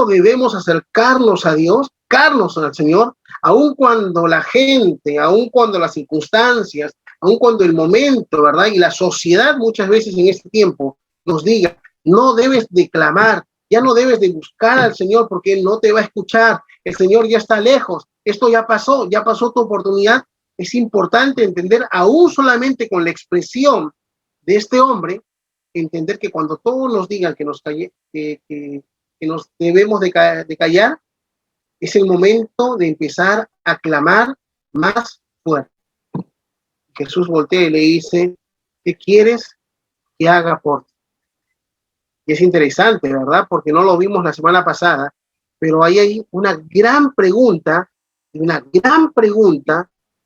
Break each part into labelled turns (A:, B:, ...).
A: solo debemos acercarnos a Dios, acercarnos al Señor, aun cuando la gente, aun cuando las circunstancias, aun cuando el momento, ¿verdad? Y la sociedad muchas veces en este tiempo nos diga, no debes de clamar, ya no debes de buscar al Señor porque Él no te va a escuchar, el Señor ya está lejos, esto ya pasó tu oportunidad. Es importante entender, aún solamente con la expresión de este hombre, entender que cuando todos nos digan que nos debemos de callar, es el momento de empezar a clamar más fuerte. Jesús voltea y le dice, ¿qué quieres que haga por ti? Y es interesante, ¿verdad? Porque no lo vimos la semana pasada, pero ahí hay una gran pregunta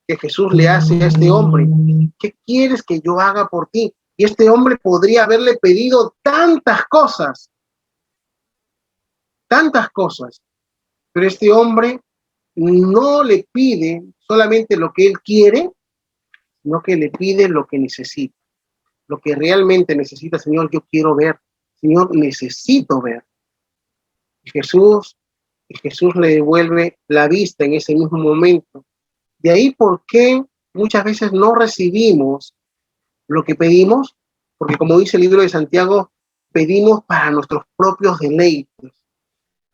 A: que Jesús le hace a este hombre. ¿Qué quieres que yo haga por ti? Y este hombre podría haberle pedido tantas cosas, pero este hombre no le pide solamente lo que él quiere, sino que le pide lo que necesita, lo que realmente necesita. Señor, yo quiero ver, Señor, necesito ver. Y Jesús le devuelve la vista en ese mismo momento. De ahí por qué muchas veces no recibimos lo que pedimos, porque como dice el libro de Santiago, pedimos para nuestros propios deleites.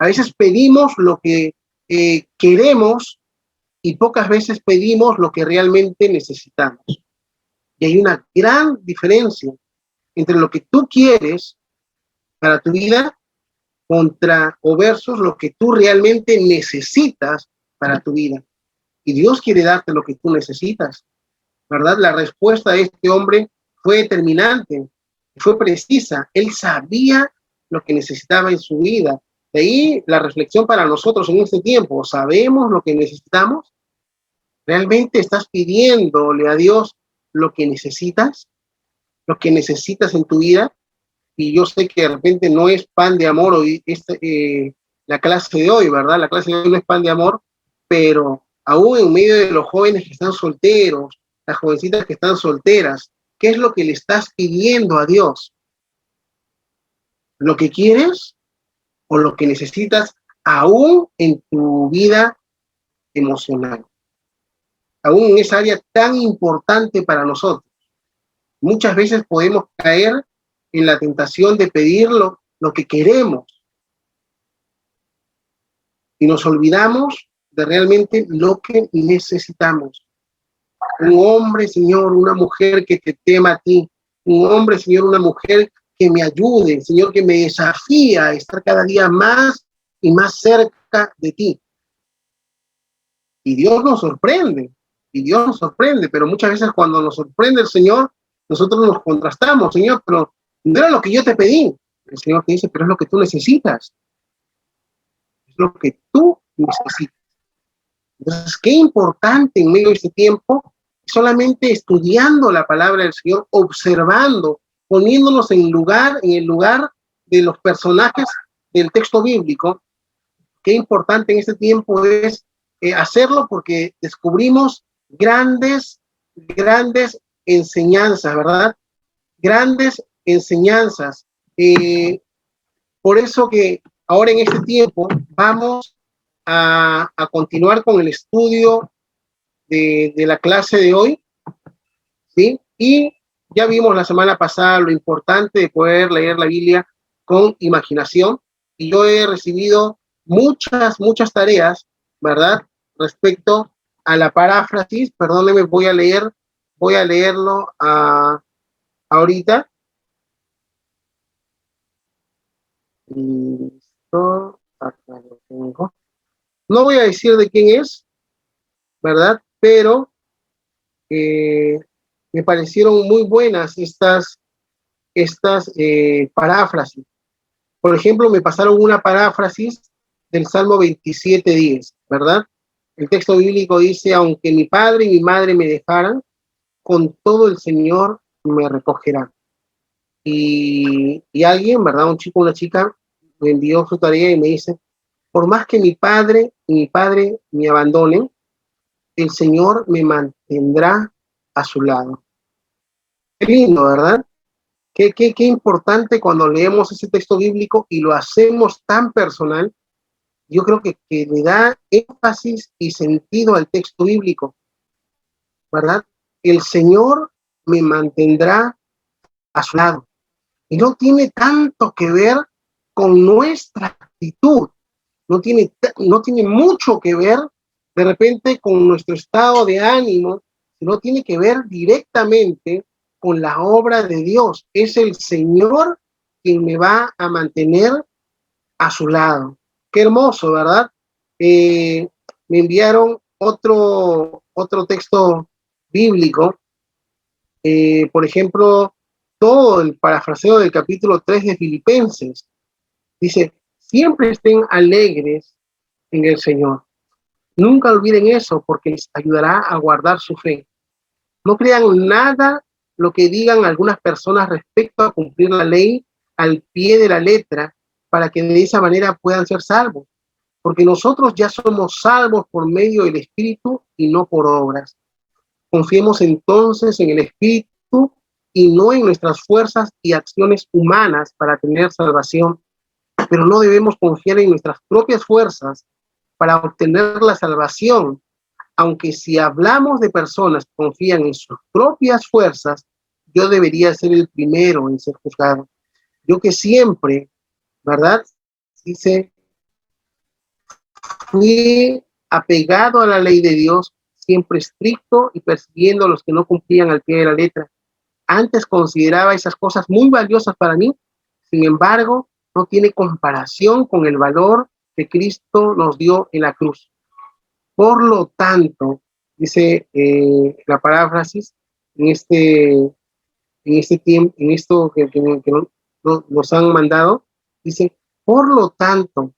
A: A veces pedimos lo que queremos y pocas veces pedimos lo que realmente necesitamos. Y hay una gran diferencia entre lo que tú quieres para tu vida versus lo que tú realmente necesitas para tu vida. Y Dios quiere darte lo que tú necesitas, ¿verdad? La respuesta de este hombre fue determinante, fue precisa. Él sabía lo que necesitaba en su vida. De ahí la reflexión para nosotros en este tiempo. ¿Sabemos lo que necesitamos? ¿Realmente estás pidiéndole a Dios lo que necesitas? ¿Lo que necesitas en tu vida? Y yo sé que de repente no es pan de amor hoy, la clase de hoy, ¿verdad? La clase de hoy no es pan de amor, pero aún en medio de los jóvenes que están solteros, las jovencitas que están solteras, ¿qué es lo que le estás pidiendo a Dios? ¿Lo que quieres o lo que necesitas aún en tu vida emocional? Aún en esa área tan importante para nosotros. Muchas veces podemos caer en la tentación de pedir lo que queremos y nos olvidamos de realmente lo que necesitamos. Un hombre, Señor, una mujer que te tema a ti. Un hombre, Señor, una mujer que me ayude, Señor, que me desafía a estar cada día más y más cerca de ti. Y Dios nos sorprende, pero muchas veces cuando nos sorprende el Señor, nosotros nos contrastamos, Señor, pero no era lo que yo te pedí. El Señor te dice, pero es lo que tú necesitas. Es lo que tú necesitas. Entonces, qué importante en medio de este tiempo, solamente estudiando la palabra del Señor, observando, poniéndonos en el lugar de los personajes del texto bíblico. Qué importante en este tiempo es hacerlo, porque descubrimos grandes enseñanzas, ¿verdad? Grandes enseñanzas. Por eso que ahora en este tiempo vamos a continuar con el estudio de la clase de hoy, ¿sí? Y ya vimos la semana pasada lo importante de poder leer la Biblia con imaginación, y yo he recibido muchas tareas, ¿verdad? Respecto a la paráfrasis. Perdónenme, voy a leerlo ahorita. Listo, acá lo tengo. No voy a decir de quién es, ¿verdad? Pero me parecieron muy buenas estas paráfrasis. Por ejemplo, me pasaron una paráfrasis del Salmo 27:10, ¿verdad? El texto bíblico dice, aunque mi padre y mi madre me dejaran, con todo el Señor me recogerá. Y alguien, ¿verdad? Un chico o una chica me envió su tarea y me dice, por más que mi padre y mi padre me abandonen, el Señor me mantendrá a su lado. Qué lindo, ¿verdad? Qué importante cuando leemos ese texto bíblico y lo hacemos tan personal, yo creo que le da énfasis y sentido al texto bíblico, ¿verdad? El Señor me mantendrá a su lado. Y no tiene tanto que ver con nuestra actitud, no tiene mucho que ver de repente con nuestro estado de ánimo, sino tiene que ver directamente con la obra de Dios. Es el Señor quien me va a mantener a su lado. Qué hermoso, ¿verdad? Me enviaron otro texto bíblico, por ejemplo, todo el parafraseo del capítulo 3 de Filipenses. Dice, siempre estén alegres en el Señor. Nunca olviden eso porque les ayudará a guardar su fe. No crean nada lo que digan algunas personas respecto a cumplir la ley al pie de la letra para que de esa manera puedan ser salvos. Porque nosotros ya somos salvos por medio del Espíritu y no por obras. Confiemos entonces en el Espíritu y no en nuestras fuerzas y acciones humanas para tener salvación, pero no debemos confiar en nuestras propias fuerzas para obtener la salvación, aunque si hablamos de personas que confían en sus propias fuerzas, yo debería ser el primero en ser juzgado. Yo que siempre, ¿verdad? Dice, fui apegado a la ley de Dios, siempre estricto y persiguiendo a los que no cumplían al pie de la letra. Antes consideraba esas cosas muy valiosas para mí, sin embargo, no tiene comparación con el valor que Cristo nos dio en la cruz. Por lo tanto, dice la paráfrasis, en este tiempo, en esto que nos han mandado, dice, por tanto,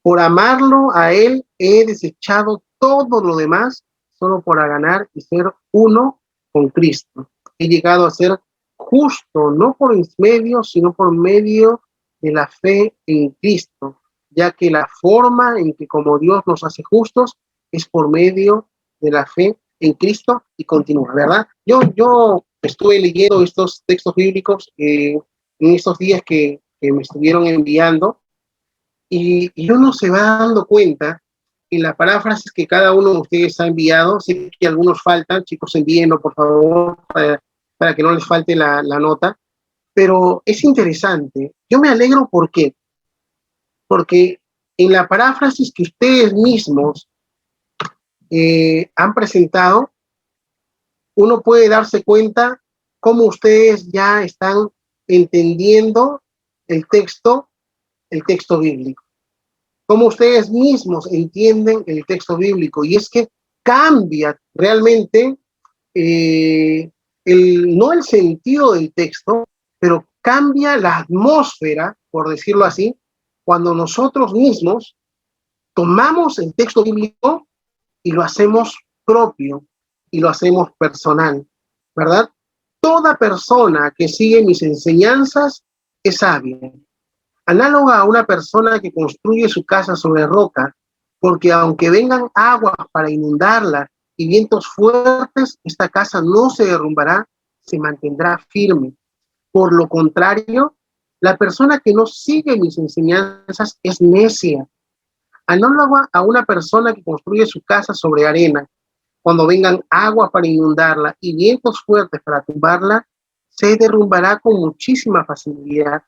A: por amarlo a Él he desechado todo lo demás solo para ganar y ser uno con Cristo. He llegado a ser justo, no por medio, sino por medio de la fe en Cristo, ya que la forma en que como Dios nos hace justos es por medio de la fe en Cristo y continúa, ¿verdad? Yo estuve leyendo estos textos bíblicos en estos días que me estuvieron enviando y uno se va dando cuenta en la paráfrasis que cada uno de ustedes ha enviado. Sé que algunos faltan, chicos, envíenlo por favor para que no les falte la nota, pero es interesante. Yo me alegro, ¿por qué? Porque en la paráfrasis que ustedes mismos han presentado, uno puede darse cuenta cómo ustedes ya están entendiendo el texto bíblico, cómo ustedes mismos entienden el texto bíblico, y es que cambia realmente no el sentido del texto, pero cambia la atmósfera, por decirlo así, cuando nosotros mismos tomamos el texto bíblico y lo hacemos propio y lo hacemos personal, ¿verdad? Toda persona que sigue mis enseñanzas es sabia, análoga a una persona que construye su casa sobre roca, porque aunque vengan aguas para inundarla y vientos fuertes, esta casa no se derrumbará, se mantendrá firme. Por lo contrario, la persona que no sigue mis enseñanzas es necia, análoga a una persona que construye su casa sobre arena. Cuando vengan aguas para inundarla y vientos fuertes para tumbarla, se derrumbará con muchísima facilidad.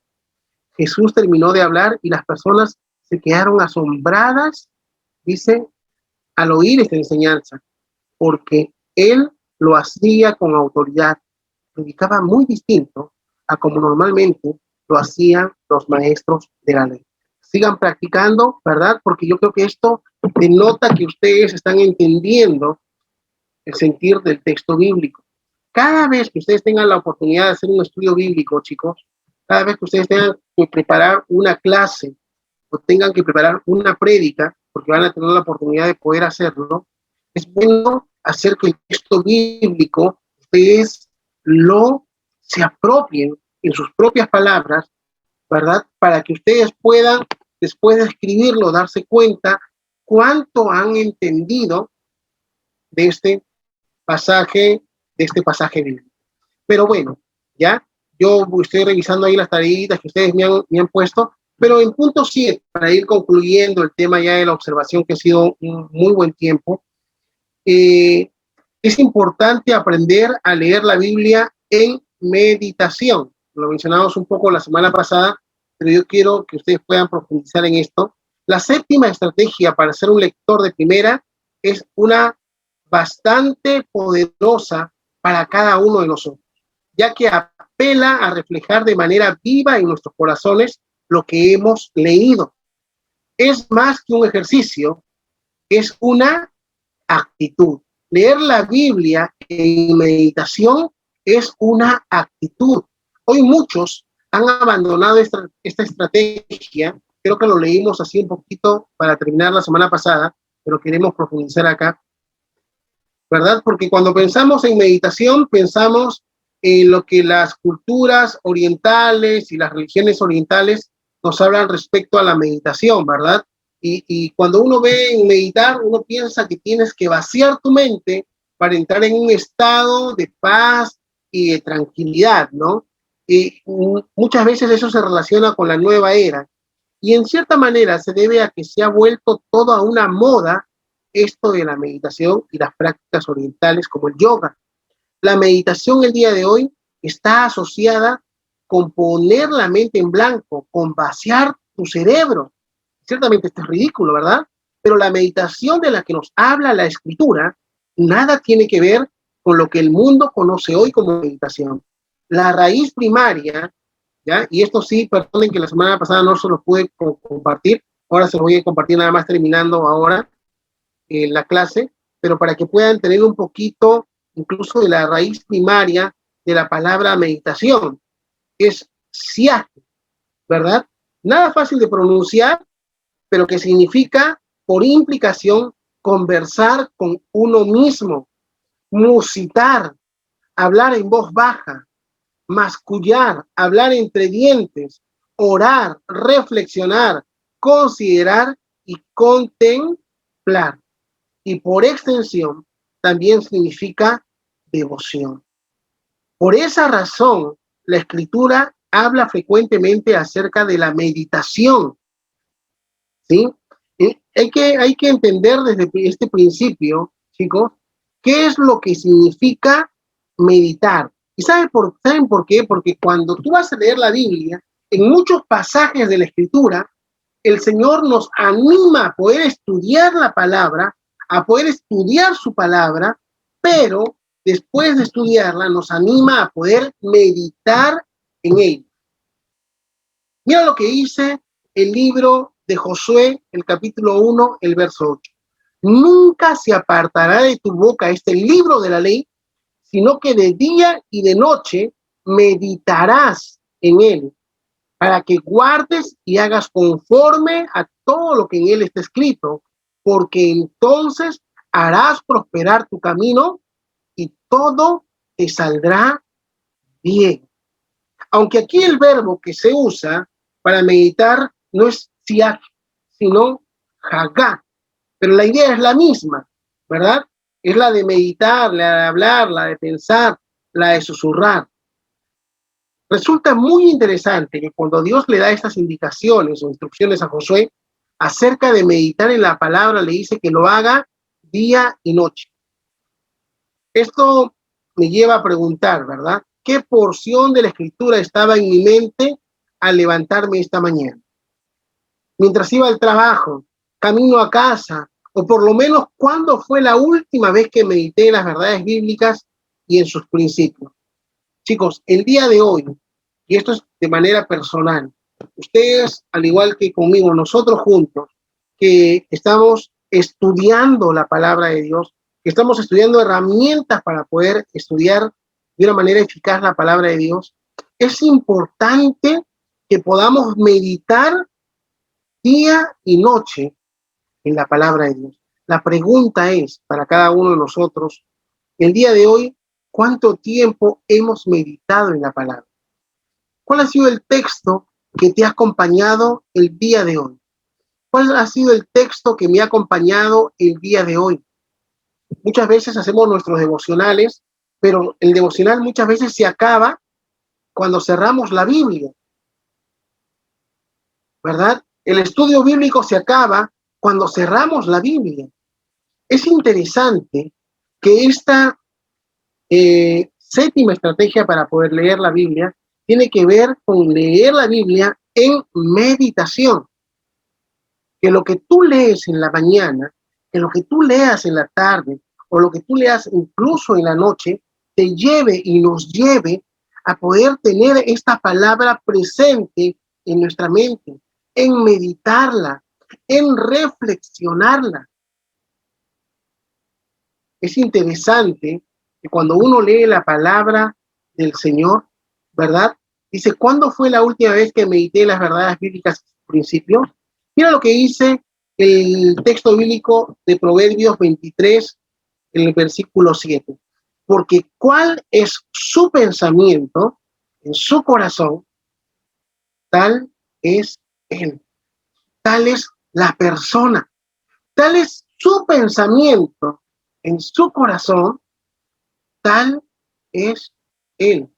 A: Jesús terminó de hablar y las personas se quedaron asombradas, dice, al oír esta enseñanza, porque él lo hacía con autoridad, predicaba muy distinto a como normalmente lo hacían los maestros de la ley. Sigan practicando, ¿verdad? Porque yo creo que esto denota que ustedes están entendiendo el sentir del texto bíblico. Cada vez que ustedes tengan la oportunidad de hacer un estudio bíblico, chicos, cada vez que ustedes tengan que preparar una clase o tengan que preparar una prédica, porque van a tener la oportunidad de poder hacerlo, es bueno hacer que el texto bíblico ustedes se apropien en sus propias palabras, ¿verdad? Para que ustedes puedan, después de escribirlo, darse cuenta cuánto han entendido de este pasaje bíblico. Pero bueno, ya, yo estoy revisando ahí las tareitas que ustedes me han puesto. Pero en punto 7, para ir concluyendo el tema ya de la observación, que ha sido un muy buen tiempo, es importante aprender a leer la Biblia en meditación. Lo mencionamos un poco la semana pasada, pero yo quiero que ustedes puedan profundizar en esto. La séptima estrategia para ser un lector de primera es una bastante poderosa para cada uno de nosotros, ya que apela a reflejar de manera viva en nuestros corazones lo que hemos leído. Es más que un ejercicio, es una actitud. Leer la Biblia en meditación es una actitud. Hoy muchos han abandonado esta estrategia. Creo que lo leímos así un poquito para terminar la semana pasada, pero queremos profundizar acá, ¿verdad? Porque cuando pensamos en meditación, pensamos en lo que las culturas orientales y las religiones orientales nos hablan respecto a la meditación, ¿verdad? Y cuando uno ve en meditar, uno piensa que tienes que vaciar tu mente para entrar en un estado de paz y de tranquilidad, ¿no? Y muchas veces eso se relaciona con la nueva era. Y en cierta manera se debe a que se ha vuelto toda una moda esto de la meditación y las prácticas orientales como el yoga. La meditación el día de hoy está asociada con poner la mente en blanco, con vaciar tu cerebro. Ciertamente esto es ridículo, ¿verdad? Pero la meditación de la que nos habla la escritura nada tiene que ver con lo que el mundo conoce hoy como meditación. La raíz primaria, ¿ya? Y esto sí, perdonen que la semana pasada no se los pude compartir, ahora se los voy a compartir nada más terminando ahora la clase, pero para que puedan tener un poquito incluso de la raíz primaria de la palabra meditación, que es siat, ¿verdad? Nada fácil de pronunciar, pero que significa, por implicación, conversar con uno mismo, musitar, hablar en voz baja, mascullar, hablar entre dientes, orar, reflexionar, considerar y contemplar. Y por extensión, también significa devoción. Por esa razón, la escritura habla frecuentemente acerca de la meditación, ¿sí? Hay que entender desde este principio, chicos, qué es lo que significa meditar. ¿Y saben por qué? Porque cuando tú vas a leer la Biblia, en muchos pasajes de la escritura, el Señor nos anima a poder estudiar la palabra, a poder estudiar su palabra, pero después de estudiarla nos anima a poder meditar en ella. Mira lo que dice el libro de Josué, el capítulo 1, el verso 8. Nunca se apartará de tu boca este libro de la ley, sino que de día y de noche meditarás en él, para que guardes y hagas conforme a todo lo que en él está escrito, porque entonces harás prosperar tu camino y todo te saldrá bien. Aunque aquí el verbo que se usa para meditar no es siach, sino hagá, pero la idea es la misma, ¿verdad? Es la de meditar, la de hablar, la de pensar, la de susurrar. Resulta muy interesante que cuando Dios le da estas indicaciones o instrucciones a Josué acerca de meditar en la palabra, le dice que lo haga día y noche. Esto me lleva a preguntar, ¿verdad? ¿Qué porción de la escritura estaba en mi mente al levantarme esta mañana? Mientras iba al trabajo, camino a casa, o por lo menos cuándo fue la última vez que medité en las verdades bíblicas y en sus principios. Chicos, el día de hoy, y esto es de manera personal, ustedes, al igual que conmigo, nosotros juntos, que estamos estudiando la palabra de Dios, que estamos estudiando herramientas para poder estudiar de una manera eficaz la palabra de Dios, es importante que podamos meditar día y noche en la palabra de Dios. La pregunta es, para cada uno de nosotros, el día de hoy, ¿cuánto tiempo hemos meditado en la palabra? ¿Cuál ha sido el texto que te ha acompañado el día de hoy? ¿Cuál ha sido el texto que me ha acompañado el día de hoy? Muchas veces hacemos nuestros devocionales, pero el devocional muchas veces se acaba cuando cerramos la Biblia. ¿verdad? El estudio bíblico se acaba cuando cerramos la Biblia. Es interesante que esta séptima estrategia para poder leer la Biblia tiene que ver con leer la Biblia en meditación. Que lo que tú lees en la mañana, que lo que tú leas en la tarde, o lo que tú leas incluso en la noche, te lleve y nos lleve a poder tener esta palabra presente en nuestra mente, en meditarla, en reflexionarla. Es interesante que cuando uno lee la palabra del Señor, ¿verdad? Dice, ¿cuándo fue la última vez que medité las verdades bíblicas al principio? Mira lo que dice el texto bíblico de Proverbios 23, en el versículo 7. Porque cuál es su pensamiento en su corazón, tal es él, tal es la persona, tal es su pensamiento en su corazón, tal es él.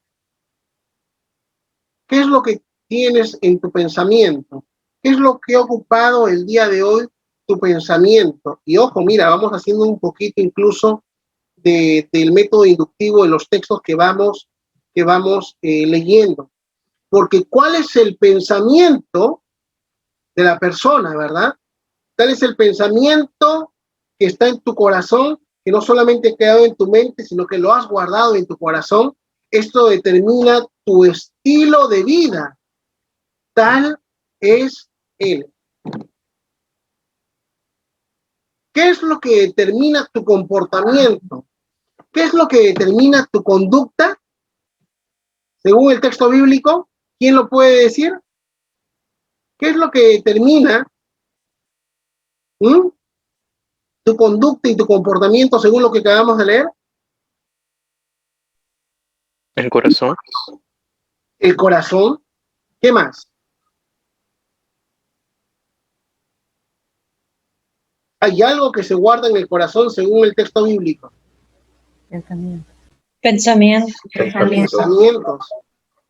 A: ¿Qué es lo que tienes en tu pensamiento? ¿Qué es lo que ha ocupado el día de hoy tu pensamiento? Y ojo, mira, vamos haciendo un poquito incluso del método inductivo de los textos que vamos leyendo. Porque ¿cuál es el pensamiento de la persona, verdad? Tal es el pensamiento que está en tu corazón, que no solamente ha quedado en tu mente, sino que lo has guardado en tu corazón. Esto determina tu estilo de vida. Tal es él. ¿Qué es lo que determina tu comportamiento? ¿Qué es lo que determina tu conducta? Según el texto bíblico, ¿quién lo puede decir? ¿Qué es lo que determina tu conducta y tu comportamiento según lo que acabamos de leer?
B: El corazón.
A: El corazón. ¿Qué más? Hay algo que se guarda en el corazón según el texto bíblico.
C: Pensamientos.
A: Pensamientos.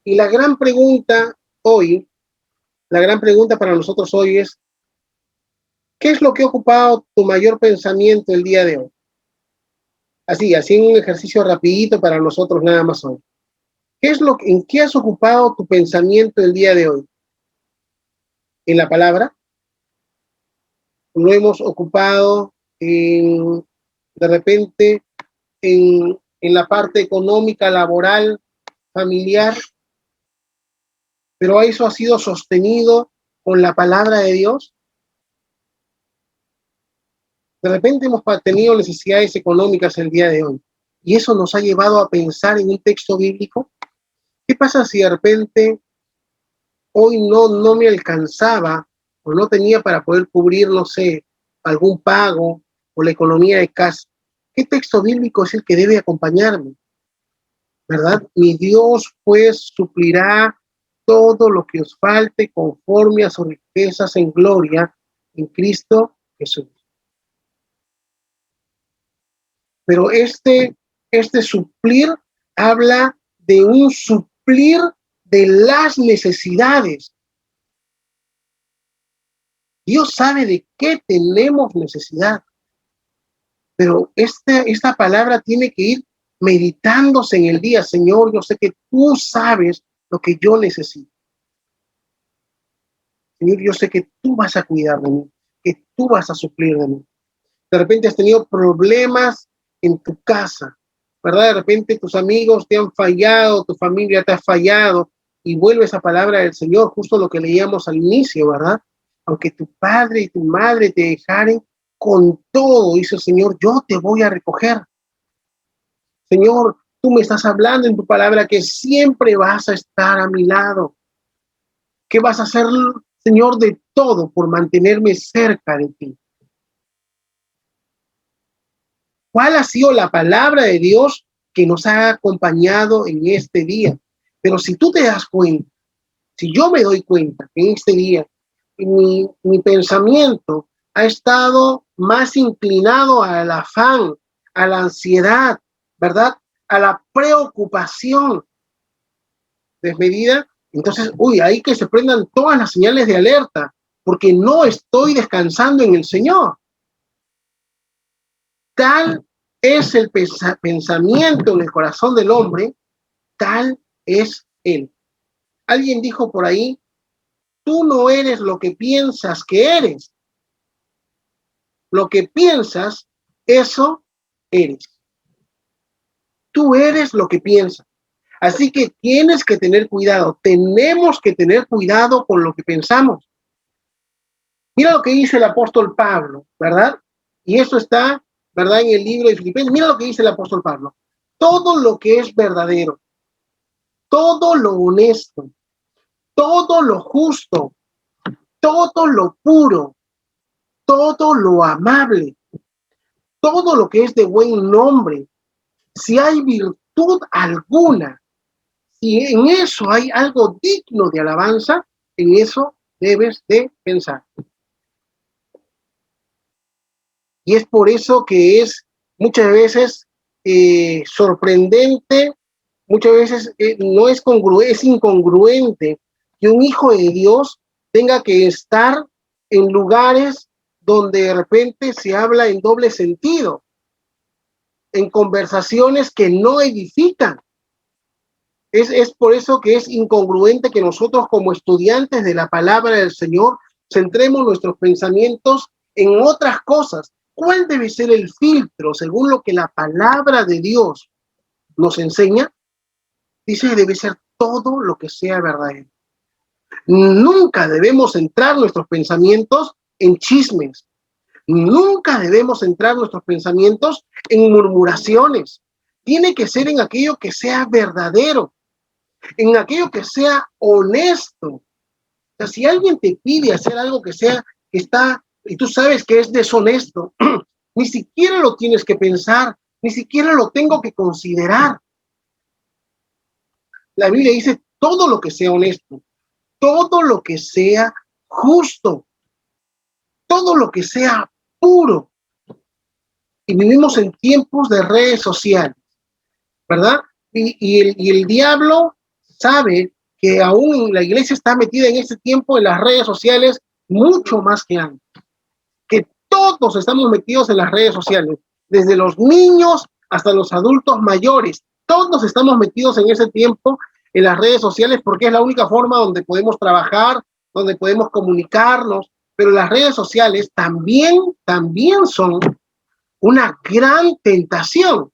A: Y la gran pregunta hoy, la gran pregunta para nosotros hoy es, ¿qué es lo que ha ocupado tu mayor pensamiento el día de hoy? Así en un ejercicio rapidito para nosotros nada más hoy. ¿En qué has ocupado tu pensamiento el día de hoy? ¿En la palabra? ¿Lo hemos ocupado de repente en la parte económica, laboral, familiar? Pero eso ha sido sostenido con la palabra de Dios. De repente hemos tenido necesidades económicas el día de hoy y eso nos ha llevado a pensar en un texto bíblico. ¿Qué pasa si de repente hoy no me alcanzaba o no tenía para poder cubrir, no sé, algún pago o la economía de casa? ¿Qué texto bíblico es el que debe acompañarme? ¿Verdad? Mi Dios pues suplirá todo lo que os falte conforme a sus riquezas en gloria en Cristo Jesús. Pero este suplir habla de un suplir de las necesidades. Dios sabe de qué tenemos necesidad, pero esta palabra tiene que ir meditándose en el día. Señor, yo sé que tú sabes lo que yo necesito. Señor, yo sé que tú vas a cuidar de mí, que tú vas a suplir de mí. De repente has tenido problemas en tu casa, ¿verdad? De repente tus amigos te han fallado, tu familia te ha fallado, y vuelve esa palabra del Señor, justo lo que leíamos al inicio, ¿verdad? Aunque tu padre y tu madre te dejaren, con todo, dice el Señor, yo te voy a recoger. Señor, tú me estás hablando en tu palabra que siempre vas a estar a mi lado, que vas a hacer, Señor, de todo por mantenerme cerca de ti. ¿Cuál ha sido la palabra de Dios que nos ha acompañado en este día? Pero si tú te das cuenta, si yo me doy cuenta que en este día mi pensamiento ha estado más inclinado al afán, a la ansiedad, ¿verdad? A la preocupación desmedida, Entonces, hay que se prendan todas las señales de alerta, porque no estoy descansando en el Señor. Tal es el pensamiento en el corazón del hombre, tal es él. Alguien dijo por ahí, tú no eres lo que piensas que eres. Lo que piensas, eso eres. Tú eres lo que piensas. Así que tienes que tener cuidado. Tenemos que tener cuidado con lo que pensamos. Mira lo que dice el apóstol Pablo, ¿verdad? Y eso está, ¿verdad? En el libro de Filipenses. Mira lo que dice el apóstol Pablo. Todo lo que es verdadero, todo lo honesto, todo lo justo, todo lo puro, todo lo amable, todo lo que es de buen nombre, si hay virtud alguna, si en eso hay algo digno de alabanza, en eso debes de pensar. Y es por eso que es muchas veces sorprendente, muchas veces no es congruente, es incongruente que un hijo de Dios tenga que estar en lugares donde de repente se habla en doble sentido, en conversaciones que no edifican. Es por eso que es incongruente que nosotros como estudiantes de la palabra del Señor centremos nuestros pensamientos en otras cosas. ¿Cuál debe ser el filtro según lo que la palabra de Dios nos enseña? Dice que debe ser todo lo que sea verdadero. Nunca debemos centrar nuestros pensamientos en chismes. Nunca debemos centrar nuestros pensamientos en murmuraciones. Tiene que ser en aquello que sea verdadero, en aquello que sea honesto. O sea, si alguien te pide hacer algo que sea, que está, y tú sabes que es deshonesto, ni siquiera lo tienes que pensar, ni siquiera lo tengo que considerar. La Biblia dice todo lo que sea honesto, todo lo que sea justo, todo lo que sea puro. Y vivimos en tiempos de redes sociales, ¿verdad? Y el diablo sabe que aún la iglesia está metida en este tiempo en las redes sociales mucho más que antes. Que todos estamos metidos en las redes sociales, desde los niños hasta los adultos mayores. Todos estamos metidos en ese tiempo en las redes sociales porque es la única forma donde podemos trabajar, donde podemos comunicarnos. Pero las redes sociales también son una gran tentación.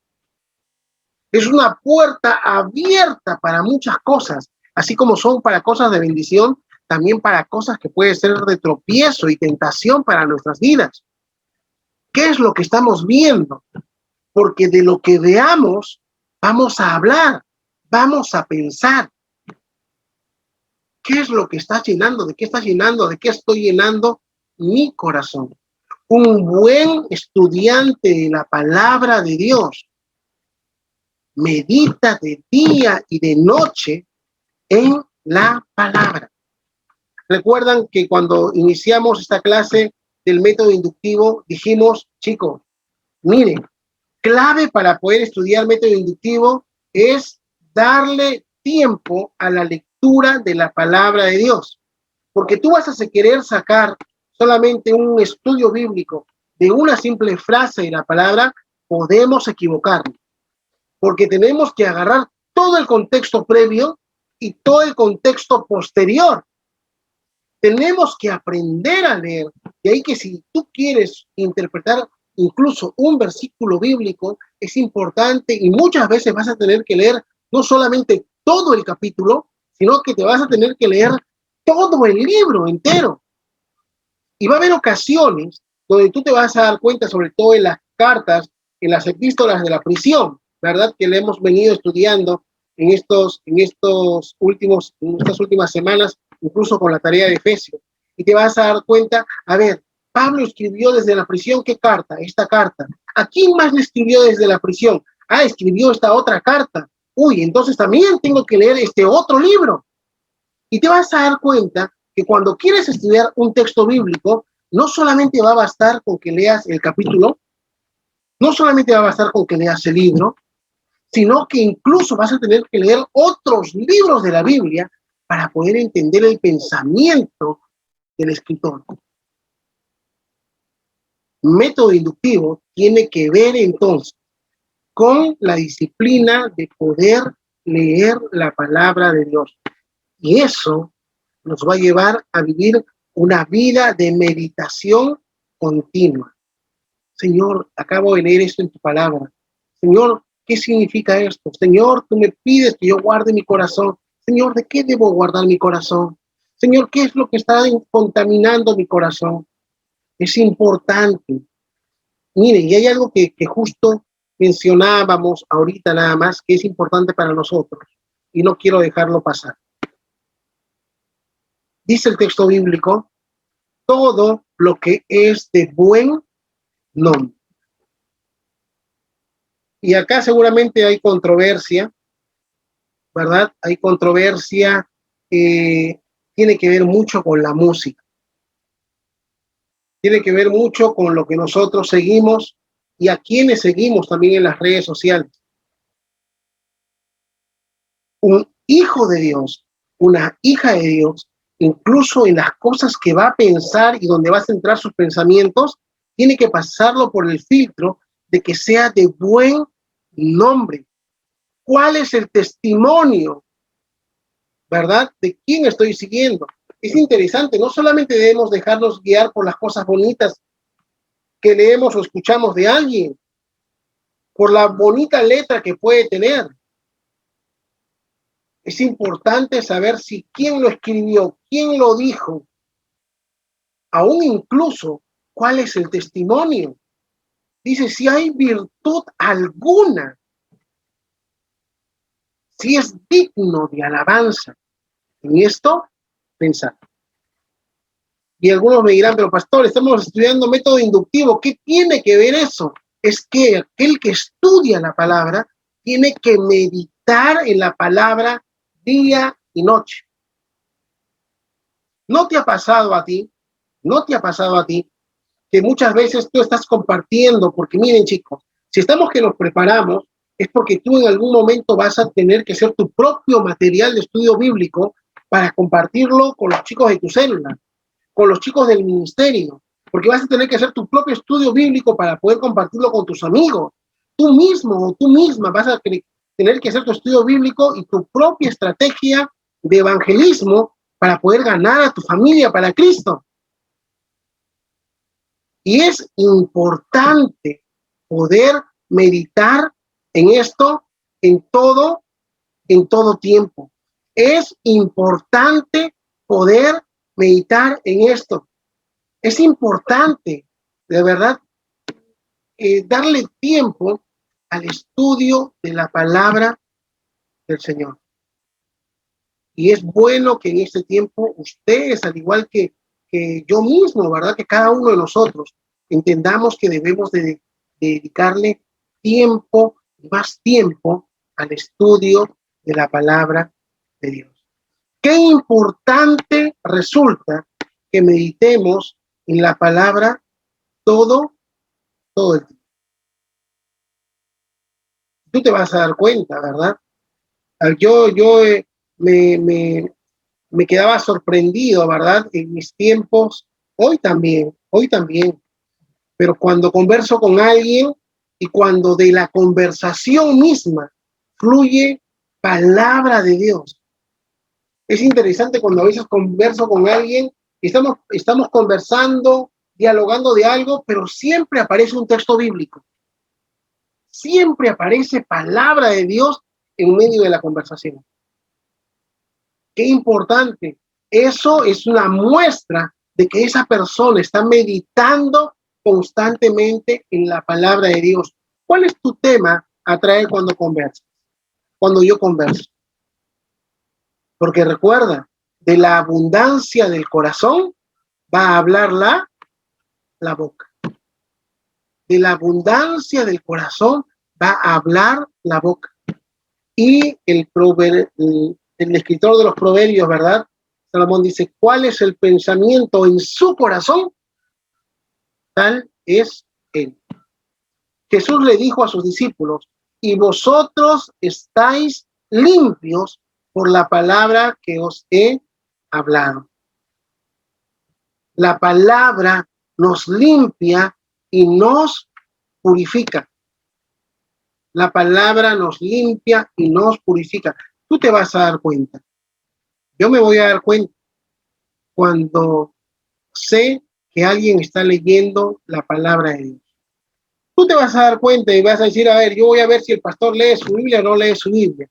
A: Es una puerta abierta para muchas cosas, así como son para cosas de bendición, también para cosas que pueden ser de tropiezo y tentación para nuestras vidas. ¿Qué es lo que estamos viendo? Porque de lo que veamos, vamos a hablar, vamos a pensar. ¿Qué es lo que está llenando? ¿De qué está llenando? ¿De qué estoy llenando mi corazón? Un buen estudiante de la palabra de Dios medita de día y de noche en la palabra. Recuerdan que cuando iniciamos esta clase del método inductivo, dijimos, chicos, miren, clave para poder estudiar método inductivo es darle tiempo a la lectura de la palabra de Dios. Porque tú vas a querer sacar solamente un estudio bíblico de una simple frase de la palabra, podemos equivocarnos. Porque tenemos que agarrar todo el contexto previo y todo el contexto posterior. Tenemos que aprender a leer. De ahí que si tú quieres interpretar incluso un versículo bíblico, es importante y muchas veces vas a tener que leer no solamente todo el capítulo, sino que te vas a tener que leer todo el libro entero. Y va a haber ocasiones donde tú te vas a dar cuenta, sobre todo en las cartas, en las epístolas de la prisión, ¿verdad? Que le hemos venido estudiando en estas últimas semanas, incluso con la tarea de Efesios. Y te vas a dar cuenta, a ver, Pablo escribió desde la prisión, ¿qué carta? Esta carta. ¿A quién más le escribió desde la prisión? Ah, escribió esta otra carta. Uy, entonces también tengo que leer este otro libro. Y te vas a dar cuenta que cuando quieres estudiar un texto bíblico, no solamente va a bastar con que leas el capítulo, no solamente va a bastar con que leas el libro, sino que incluso vas a tener que leer otros libros de la Biblia para poder entender el pensamiento del escritor. Método inductivo tiene que ver entonces con la disciplina de poder leer la palabra de Dios. Y eso nos va a llevar a vivir una vida de meditación continua. Señor, acabo de leer esto en tu palabra. Señor, ¿qué significa esto? Señor, tú me pides que yo guarde mi corazón. Señor, ¿de qué debo guardar mi corazón? Señor, ¿qué es lo que está contaminando mi corazón? Es importante. Miren, y hay algo que justo mencionábamos ahorita nada más, que es importante para nosotros, y no quiero dejarlo pasar. Dice el texto bíblico, todo lo que es de buen nombre. Y acá seguramente hay controversia, ¿verdad? Hay controversia, tiene que ver mucho con la música. Tiene que ver mucho con lo que nosotros seguimos y a quienes seguimos también en las redes sociales. Un hijo de Dios, una hija de Dios, incluso en las cosas que va a pensar y donde va a centrar sus pensamientos, tiene que pasarlo por el filtro de que sea de buen nombre. ¿Cuál es el testimonio, verdad, de quién estoy siguiendo? Es interesante, no solamente debemos dejarnos guiar por las cosas bonitas que leemos o escuchamos de alguien, por la bonita letra que puede tener. Es importante saber si quién lo escribió, quién lo dijo, aún incluso cuál es el testimonio. Dice, si hay virtud alguna, si es digno de alabanza. En esto, pensar. Y algunos me dirán, pero pastor, estamos estudiando método inductivo. ¿Qué tiene que ver eso? Es que aquel que estudia la palabra tiene que meditar en la palabra día y noche. ¿No te ha pasado a ti? ¿No te ha pasado a ti que muchas veces tú estás compartiendo? Porque miren, chicos, si estamos que nos preparamos, es porque tú en algún momento vas a tener que hacer tu propio material de estudio bíblico para compartirlo con los chicos de tu célula, con los chicos del ministerio, porque vas a tener que hacer tu propio estudio bíblico para poder compartirlo con tus amigos. Tú mismo o tú misma vas a tener que hacer tu estudio bíblico y tu propia estrategia de evangelismo para poder ganar a tu familia para Cristo. Y es importante poder meditar en esto en todo tiempo. Es importante poder meditar en esto. Es importante, de verdad, darle tiempo al estudio de la palabra del Señor. Y es bueno que en este tiempo ustedes, al igual que yo mismo, ¿verdad? Que cada uno de nosotros entendamos que debemos de dedicarle tiempo, más tiempo al estudio de la palabra de Dios. Qué importante resulta que meditemos en la palabra todo el tiempo. Tú te vas a dar cuenta, ¿verdad? Yo me quedaba sorprendido, ¿verdad? En mis tiempos, hoy también, pero cuando converso con alguien y cuando de la conversación misma fluye palabra de Dios. Es interesante cuando a veces converso con alguien y estamos conversando, dialogando de algo, pero siempre aparece un texto bíblico. Siempre aparece palabra de Dios en medio de la conversación. Qué importante. Eso es una muestra de que esa persona está meditando constantemente en la palabra de Dios. ¿Cuál es tu tema a traer cuando conversas? Cuando yo converso. Porque recuerda, de la abundancia del corazón va a hablar la boca. De la abundancia del corazón va a hablar la boca. Y el escritor de los proverbios, ¿verdad? Salomón dice, ¿cuál es el pensamiento en su corazón? Tal es él. Jesús le dijo a sus discípulos, y vosotros estáis limpios por la palabra que os he hablado. La palabra nos limpia y nos purifica. La palabra nos limpia y nos purifica. Tú te vas a dar cuenta. Yo me voy a dar cuenta cuando sé que alguien está leyendo la palabra de Dios. Tú te vas a dar cuenta y vas a decir, a ver, yo voy a ver si el pastor lee su Biblia o no lee su Biblia.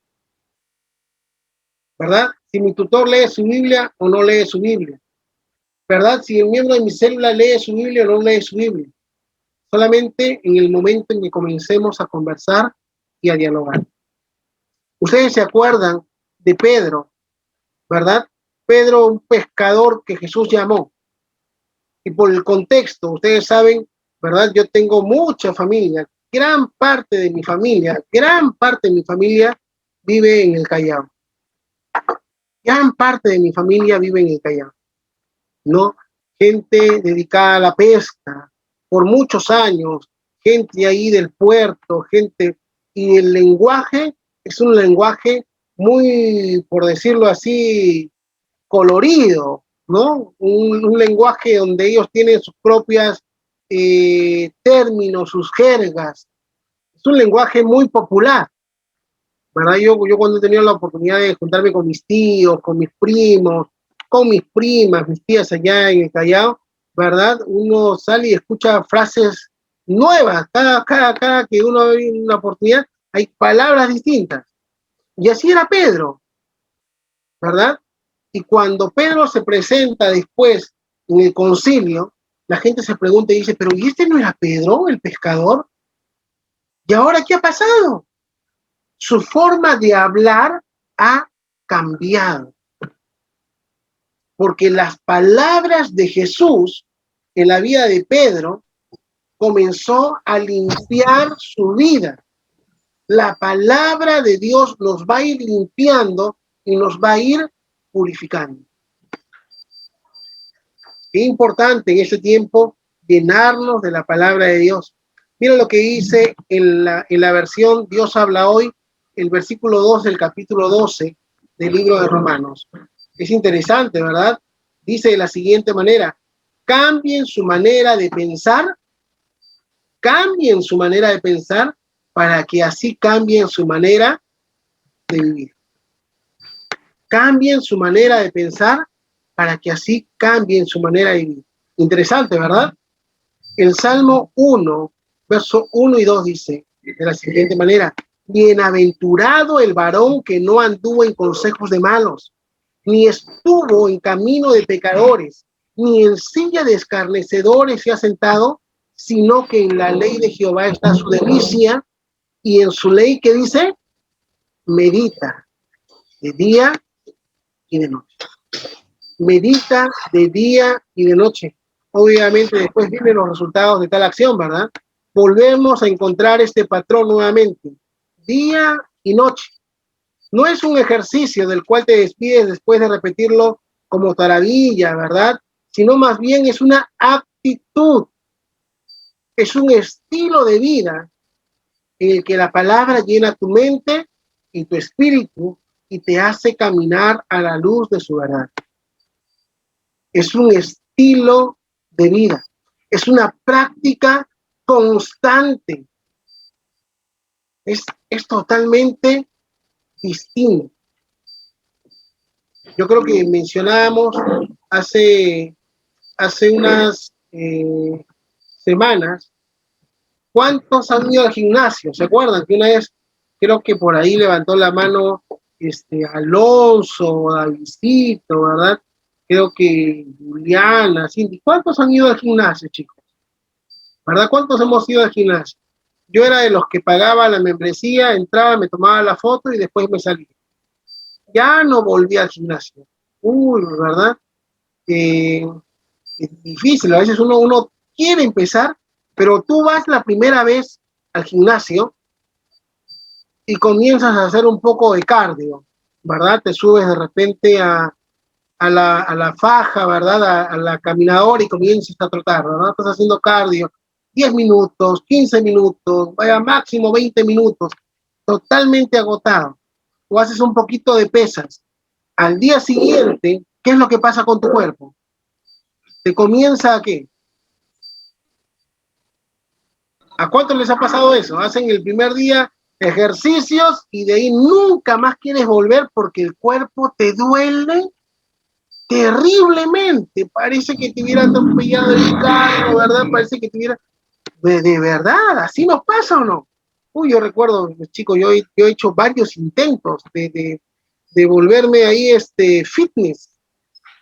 A: ¿Verdad? Si mi tutor lee su Biblia o no lee su Biblia. ¿Verdad? Si el miembro de mi célula lee su Biblia o no lee su Biblia. Solamente en el momento en que comencemos a conversar y a dialogar. Ustedes se acuerdan de Pedro, ¿verdad? Pedro, un pescador que Jesús llamó. Y por el contexto, ustedes saben, ¿verdad? Yo tengo mucha familia, gran parte de mi familia vive en el Callao. Gran parte de mi familia vive en el Callao, ¿no? Gente dedicada a la pesca por muchos años, gente ahí del puerto, gente, y el lenguaje es un lenguaje muy, por decirlo así, colorido, ¿no? Un lenguaje donde ellos tienen sus propias términos, sus jergas. Es un lenguaje muy popular, ¿verdad? Yo cuando he tenido la oportunidad de juntarme con mis tíos, con mis primos, con mis primas, mis tías allá en el Callao, ¿verdad? Uno sale y escucha frases nuevas, cada que uno ve una oportunidad, hay palabras distintas. Y así era Pedro, ¿verdad? Y cuando Pedro se presenta después en el concilio, la gente se pregunta y dice, pero ¿y este no era Pedro, el pescador? ¿Y ahora qué ha pasado? Su forma de hablar ha cambiado. Porque las palabras de Jesús en la vida de Pedro comenzó a limpiar su vida. La palabra de Dios nos va a ir limpiando y nos va a ir purificando. Qué importante en este tiempo llenarnos de la palabra de Dios. Mira lo que dice en la versión Dios habla hoy, el versículo 2 del capítulo 12 del libro de Romanos. Es interesante, ¿verdad? Dice de la siguiente manera, cambien su manera de pensar para que así cambien su manera de vivir. Cambien su manera de pensar para que así cambien su manera de vivir. Interesante, ¿verdad? El Salmo 1, verso 1 y 2 dice de la siguiente manera, bienaventurado el varón que no anduvo en consejos de malos, ni estuvo en camino de pecadores, ni en silla de escarnecedores se ha sentado, sino que en la ley de Jehová está su delicia, y en su ley, ¿qué dice? Medita de día y de noche. Medita de día y de noche. Obviamente después vienen los resultados de tal acción, ¿verdad? Volvemos a encontrar este patrón nuevamente, día y noche. No es un ejercicio del cual te despides después de repetirlo como taravilla, ¿verdad? Sino más bien es una actitud, es un estilo de vida en el que la palabra llena tu mente y tu espíritu y te hace caminar a la luz de su verdad. Es un estilo de vida, es una práctica constante, es totalmente distinto. Yo creo que mencionábamos hace unas semanas cuántos han ido al gimnasio. ¿Se acuerdan que una vez creo que por ahí levantó la mano Alonso, Davidcito, ¿verdad? Creo que Juliana, Cindy. ¿Cuántos han ido al gimnasio, chicos? ¿Verdad? ¿Cuántos hemos ido al gimnasio? Yo era de los que pagaba la membresía, entraba, me tomaba la foto y después me salía. Ya no volví al gimnasio. Uy, ¿verdad? Es difícil. A veces uno quiere empezar, pero tú vas la primera vez al gimnasio y comienzas a hacer un poco de cardio, ¿verdad? Te subes de repente a la faja, ¿verdad? A la caminadora y comienzas a trotar, ¿verdad? Estás haciendo cardio, 10 minutos, 15 minutos, vaya máximo 20 minutos, totalmente agotado. o haces un poquito de pesas, al día siguiente, ¿qué es lo que pasa con tu cuerpo? ¿Te comienza a qué? ¿A cuántos les ha pasado eso? Hacen el primer día ejercicios y de ahí nunca más quieres volver porque el cuerpo te duele terriblemente. Parece que te hubiera atropellado el carro, ¿verdad? Parece que te hubiera... De verdad, ¿así nos pasa o no? Uy, yo recuerdo, chicos, yo he hecho varios intentos de volverme ahí fitness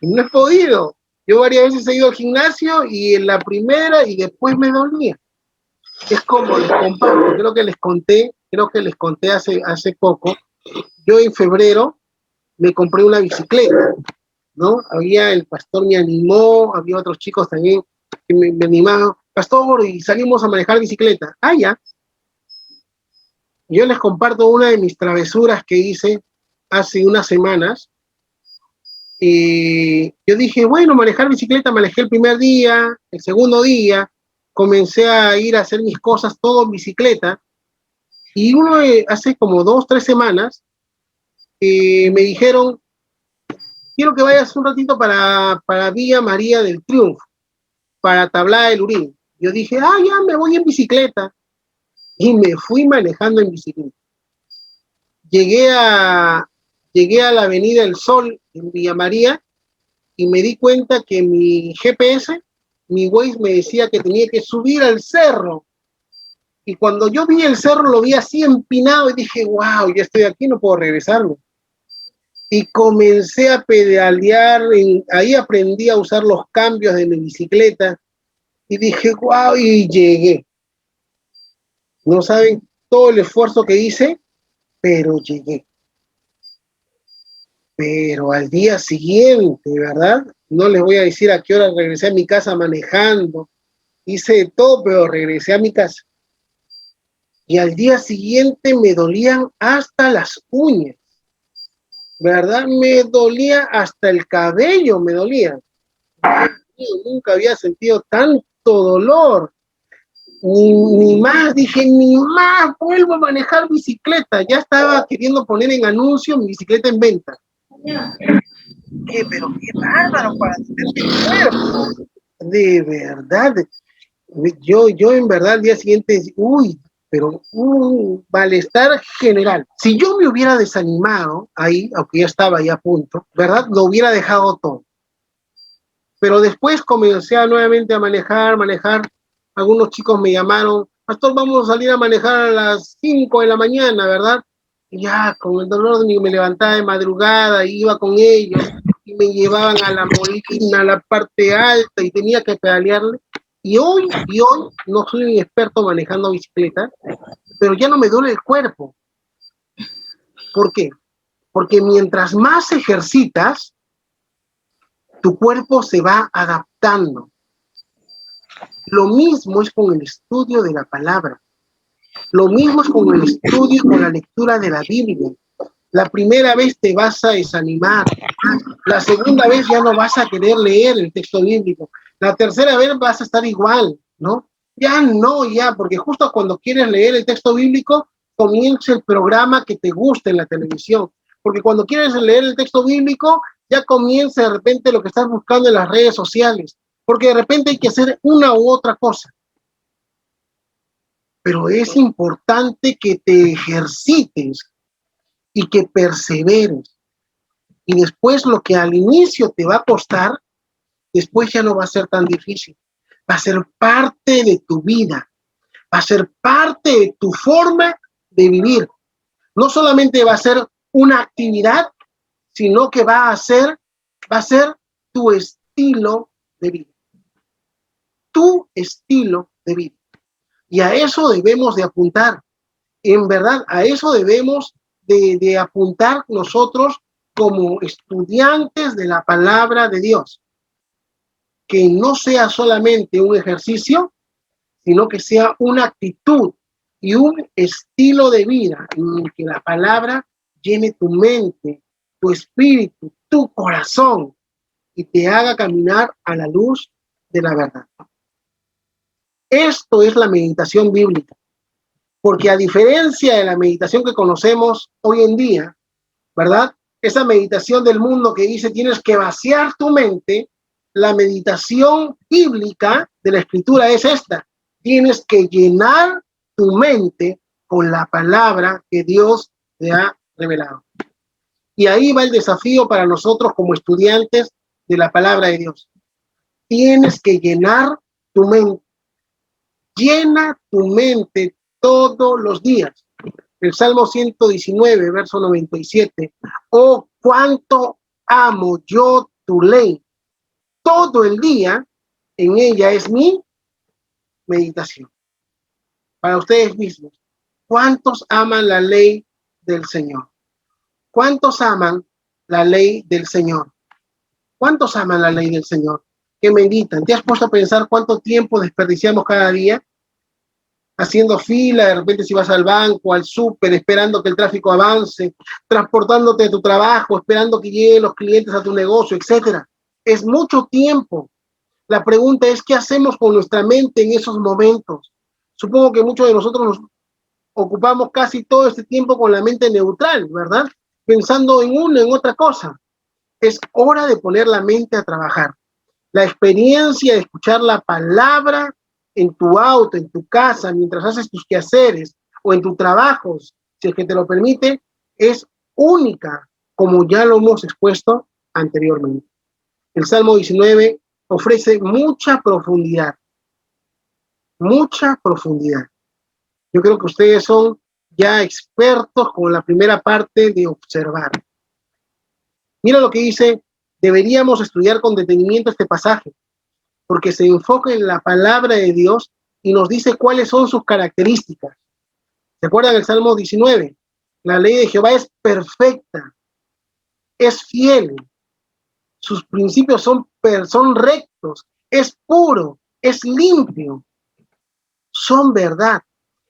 A: y no he podido. Yo varias veces he ido al gimnasio y en la primera y después me dolía. Es como les comparto, creo que les conté hace poco, yo en febrero me compré una bicicleta, ¿no? El pastor me animó, había otros chicos también que me animaron, pastor, y salimos a manejar bicicleta. Ah, ya. Yo les comparto una de mis travesuras que hice hace unas semanas. Yo dije, bueno, manejar bicicleta, manejé el primer día, el segundo día, comencé a ir a hacer mis cosas todo en bicicleta, y hace como 2, 3 semanas me dijeron, quiero que vayas un ratito para Villa María del Triunfo, para Tablada del Urín. Yo dije, ya me voy en bicicleta, y me fui manejando en bicicleta. Llegué a, llegué a la Avenida El Sol en Villa María y me di cuenta que mi GPS, mi Waze me decía que tenía que subir al cerro. Y cuando yo vi el cerro, lo vi así empinado y dije, wow, ya estoy aquí, no puedo regresarme. Y comencé a pedalear, ahí aprendí a usar los cambios de mi bicicleta y dije, wow, y llegué. No saben todo el esfuerzo que hice, pero llegué. Pero al día siguiente, ¿verdad? No les voy a decir a qué hora regresé a mi casa manejando, hice de todo, pero regresé a mi casa. Y al día siguiente me dolían hasta las uñas, ¿verdad? Me dolía hasta el cabello, me dolía. Yo nunca había sentido tanto dolor. Ni más, dije, ni más, vuelvo a manejar bicicleta. Ya estaba queriendo poner en anuncio mi bicicleta en venta. Pero qué bárbaro para tener el cuerpo. De verdad, yo en verdad al día siguiente, pero un malestar general. Si yo me hubiera desanimado ahí, aunque ya estaba ahí a punto, ¿verdad? Lo hubiera dejado todo. Pero después comencé nuevamente a manejar. Algunos chicos me llamaron, pastor, vamos a salir a manejar a las 5 de la mañana, ¿verdad? Y ya, con el dolor de mí, me levantaba de madrugada, iba con ellos, y me llevaban a la Molina, a la parte alta, y tenía que pedalearle. Y hoy no soy un experto manejando bicicleta, pero ya no me duele el cuerpo. ¿Por qué? Porque mientras más ejercitas, tu cuerpo se va adaptando. Lo mismo es con el estudio de la palabra. Lo mismo es con el estudio, con la lectura de la Biblia. La primera vez te vas a desanimar. La segunda vez ya no vas a querer leer el texto bíblico. La tercera vez vas a estar igual, ¿no? Ya, porque justo cuando quieres leer el texto bíblico, comienza el programa que te gusta en la televisión. Porque cuando quieres leer el texto bíblico, ya comienza de repente lo que estás buscando en las redes sociales. Porque de repente hay que hacer una u otra cosa. Pero es importante que te ejercites y que perseveres. Y después lo que al inicio te va a costar, después ya no va a ser tan difícil. Va a ser parte de tu vida. Va a ser parte de tu forma de vivir. No solamente va a ser una actividad, sino que va a ser tu estilo de vida. Tu estilo de vida. Y a eso debemos de apuntar. En verdad, a eso debemos de apuntar nosotros como estudiantes de la palabra de Dios. Que no sea solamente un ejercicio, sino que sea una actitud y un estilo de vida en el que la palabra llene tu mente, tu espíritu, tu corazón y te haga caminar a la luz de la verdad. Esto es la meditación bíblica, porque a diferencia de la meditación que conocemos hoy en día, ¿verdad? Esa meditación del mundo que dice tienes que vaciar tu mente, la meditación bíblica de la Escritura es esta. Tienes que llenar tu mente con la palabra que Dios te ha revelado. Y ahí va el desafío para nosotros como estudiantes de la palabra de Dios. Tienes que llenar tu mente. Llena tu mente todos los días. El Salmo 119, verso 97. Oh, cuánto amo yo tu ley. Todo el día en ella es mi meditación. Para ustedes mismos, ¿cuántos aman la ley del Señor? ¿Cuántos aman la ley del Señor? ¿Cuántos aman la ley del Señor? ¿Qué meditan? ¿Te has puesto a pensar cuánto tiempo desperdiciamos cada día? Haciendo fila, de repente si vas al banco, al súper, esperando que el tráfico avance, transportándote a tu trabajo, esperando que lleguen los clientes a tu negocio, etcétera. Es mucho tiempo. La pregunta es, ¿qué hacemos con nuestra mente en esos momentos? Supongo que muchos de nosotros nos ocupamos casi todo este tiempo con la mente neutral, ¿verdad? Pensando en una, en otra cosa. Es hora de poner la mente a trabajar. La experiencia de escuchar la palabra en tu auto, en tu casa, mientras haces tus quehaceres o en tus trabajos, si es que te lo permite, es única, como ya lo hemos expuesto anteriormente. El Salmo 19 ofrece mucha profundidad. Mucha profundidad. Yo creo que ustedes son ya expertos con la primera parte de observar. Mira lo que dice, deberíamos estudiar con detenimiento este pasaje, porque se enfoca en la palabra de Dios y nos dice cuáles son sus características. ¿Se acuerdan del Salmo 19? La ley de Jehová es perfecta, es fiel, sus principios son rectos, es puro, es limpio, son verdad.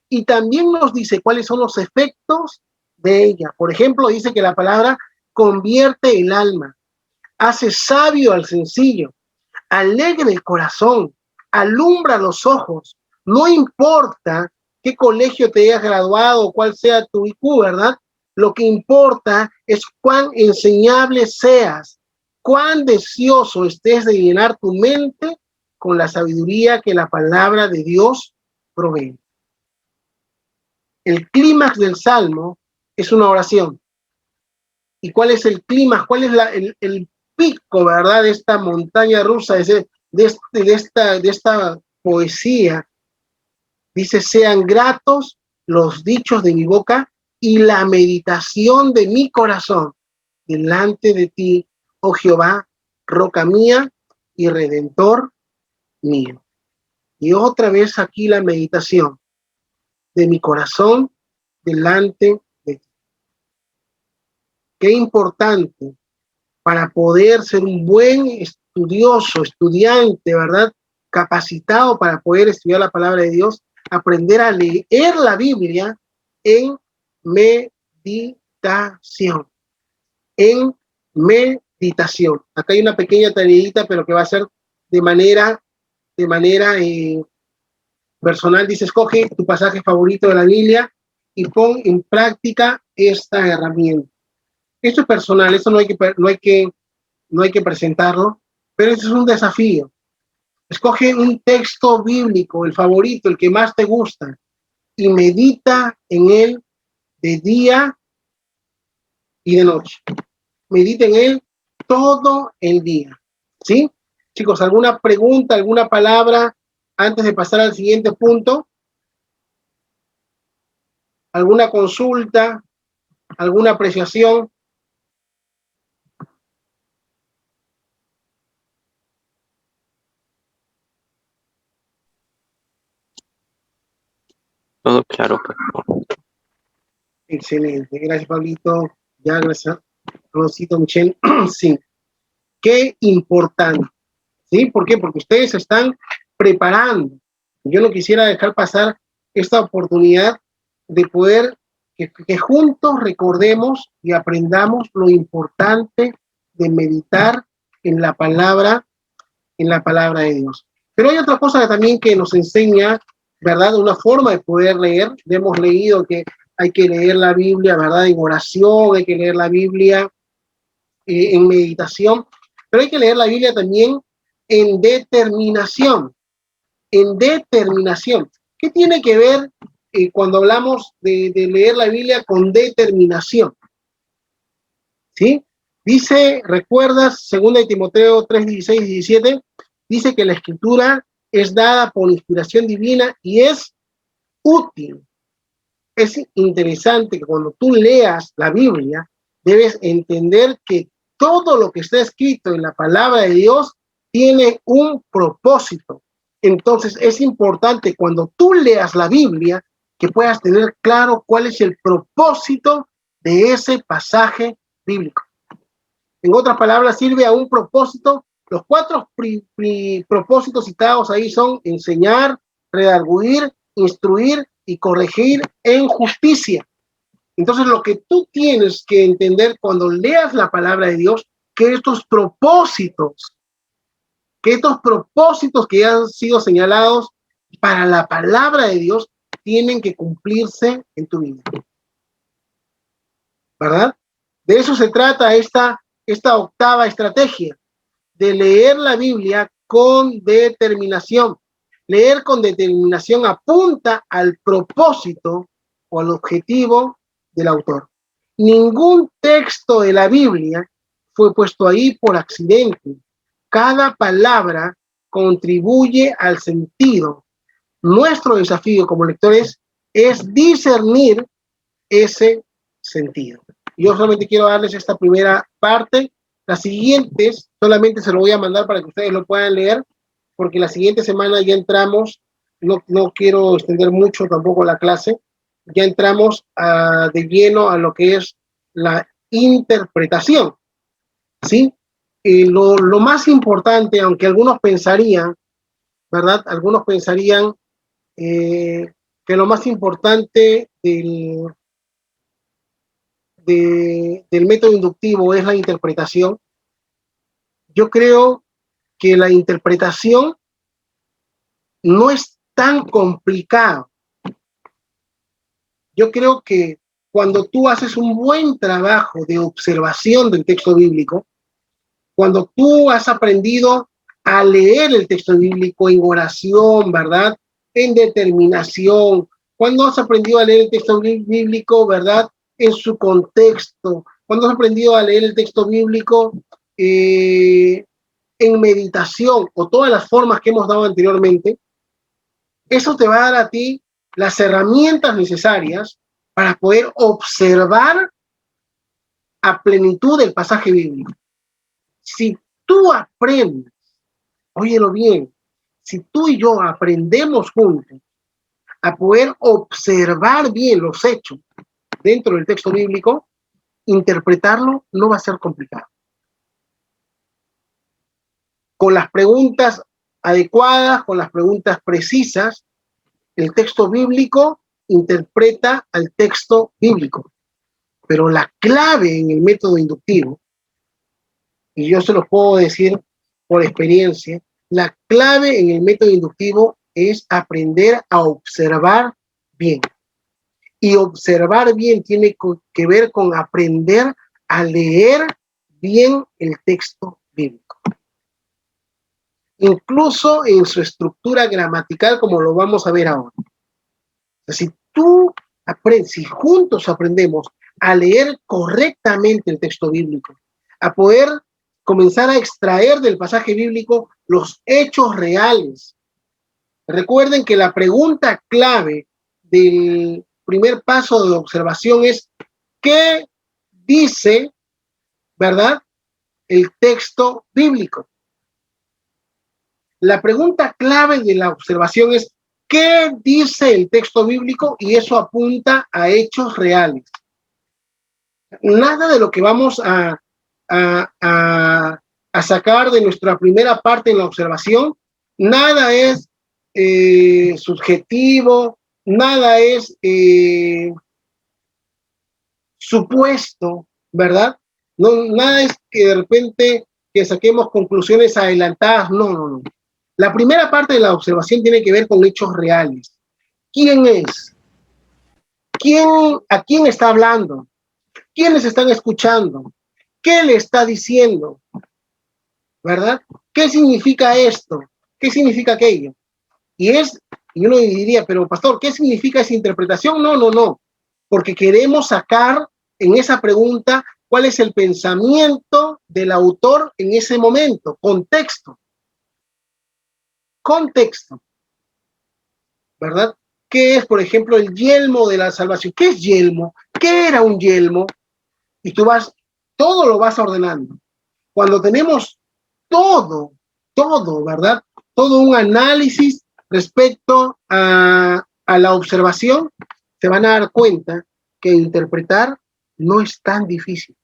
A: Y también nos dice cuáles son los efectos de ella. Por ejemplo, dice que la palabra convierte el alma, hace sabio al sencillo, alegra el corazón, alumbra los ojos. No importa qué colegio te hayas graduado, cuál sea tu IQ, ¿verdad? Lo que importa es cuán enseñable seas, cuán deseoso estés de llenar tu mente con la sabiduría que la palabra de Dios provee. El clímax del Salmo es una oración. ¿Y cuál es el clímax? ¿Cuál es el pico, verdad, de esta montaña rusa, de esta poesía? Dice, sean gratos los dichos de mi boca y la meditación de mi corazón delante de ti, oh Jehová, roca mía y redentor mío. Y otra vez aquí la meditación de mi corazón delante de ti. Qué importante para poder ser un buen estudioso, estudiante, ¿verdad? Capacitado para poder estudiar la palabra de Dios, aprender a leer la Biblia en meditación. En meditación. Acá hay una pequeña tareita, pero que va a ser de manera personal. Dice, escoge tu pasaje favorito de la Biblia y pon en práctica esta herramienta. Esto es personal, esto no hay que presentarlo, pero este es un desafío. Escoge un texto bíblico, el favorito, el que más te gusta, y medita en él de día y de noche. Medita en él todo el día. ¿Sí? Chicos, ¿alguna pregunta, alguna palabra antes de pasar al siguiente punto? ¿Alguna consulta? ¿Alguna apreciación?
B: Todo claro, por favor.
A: Excelente. Gracias, Pablito. Ya, gracias. Rosito, Michelle. Sí. Qué importante. ¿Sí? ¿Por qué? Porque ustedes se están preparando. Yo no quisiera dejar pasar esta oportunidad de poder que juntos recordemos y aprendamos lo importante de meditar en la palabra de Dios. Pero hay otra cosa también que nos enseña, ¿verdad? Una forma de poder leer. Hemos leído que hay que leer la Biblia, ¿verdad? En oración, hay que leer la Biblia en meditación, pero hay que leer la Biblia también en determinación, en determinación. ¿Qué tiene que ver cuando hablamos de leer la Biblia con determinación? ¿Sí? Dice, ¿recuerdas? 2 Timoteo 3, 16 y 17, dice que la escritura es dada por inspiración divina y es útil. Es interesante que cuando tú leas la Biblia, debes entender que todo lo que está escrito en la palabra de Dios tiene un propósito. Entonces es importante cuando tú leas la Biblia que puedas tener claro cuál es el propósito de ese pasaje bíblico. En otras palabras, sirve a un propósito. Los 4 propósitos citados ahí son enseñar, redarguir, instruir y corregir en justicia. Entonces, lo que tú tienes que entender cuando leas la palabra de Dios, que estos propósitos que ya han sido señalados para la palabra de Dios tienen que cumplirse en tu vida. ¿Verdad? De eso se trata esta octava estrategia, de leer la Biblia con determinación. Leer con determinación apunta al propósito o al objetivo del autor. Ningún texto de la Biblia fue puesto ahí por accidente. Cada palabra contribuye al sentido. Nuestro desafío como lectores es discernir ese sentido. Yo solamente quiero darles esta primera parte. Las siguientes solamente se lo voy a mandar para que ustedes lo puedan leer, porque la siguiente semana ya entramos, no quiero extender mucho tampoco la clase, ya entramos de lleno a lo que es la interpretación, ¿sí? Lo más importante, aunque algunos pensarían, ¿verdad? Algunos pensarían que lo más importante del método inductivo es la interpretación. Yo creo que la interpretación no es tan complicado. Yo creo que cuando tú haces un buen trabajo de observación del texto bíblico, cuando tú has aprendido a leer el texto bíblico en oración, ¿verdad? En determinación, cuando has aprendido a leer el texto bíblico, ¿verdad? En su contexto, cuando has aprendido a leer el texto bíblico en meditación o todas las formas que hemos dado anteriormente, eso te va a dar a ti las herramientas necesarias para poder observar a plenitud el pasaje bíblico. Si tú aprendes, óyelo bien, si tú y yo aprendemos juntos a poder observar bien los hechos dentro del texto bíblico, interpretarlo no va a ser complicado. Con las preguntas adecuadas, con las preguntas precisas, el texto bíblico interpreta al texto bíblico. Pero la clave en el método inductivo, y yo se los puedo decir por experiencia, la clave en el método inductivo es aprender a observar bien. Y observar bien tiene que ver con aprender a leer bien el texto bíblico. Incluso en su estructura gramatical, como lo vamos a ver ahora. Si tú aprendes, si juntos aprendemos a leer correctamente el texto bíblico, a poder comenzar a extraer del pasaje bíblico los hechos reales. Recuerden que la pregunta clave del primer paso de observación es ¿qué dice, verdad, el texto bíblico? La pregunta clave de la observación es ¿qué dice el texto bíblico? Y eso apunta a hechos reales. Nada de lo que vamos a sacar de nuestra primera parte en la observación, nada es subjetivo, nada es supuesto, ¿verdad? No, nada es que de repente que saquemos conclusiones adelantadas, no. La primera parte de la observación tiene que ver con hechos reales. ¿Quién es? ¿A quién está hablando? ¿Quiénes están escuchando? ¿Qué le está diciendo? ¿Verdad? ¿Qué significa esto? ¿Qué significa aquello? Y uno diría, pero pastor, ¿qué significa esa interpretación? No, porque queremos sacar en esa pregunta cuál es el pensamiento del autor en ese momento, contexto, ¿verdad? ¿Qué es, por ejemplo, el yelmo de la salvación? ¿Qué es yelmo? ¿Qué era un yelmo? Y todo lo vas ordenando. Cuando tenemos todo, ¿verdad? Todo un análisis respecto a la observación, se van a dar cuenta que interpretar no es tan difícil.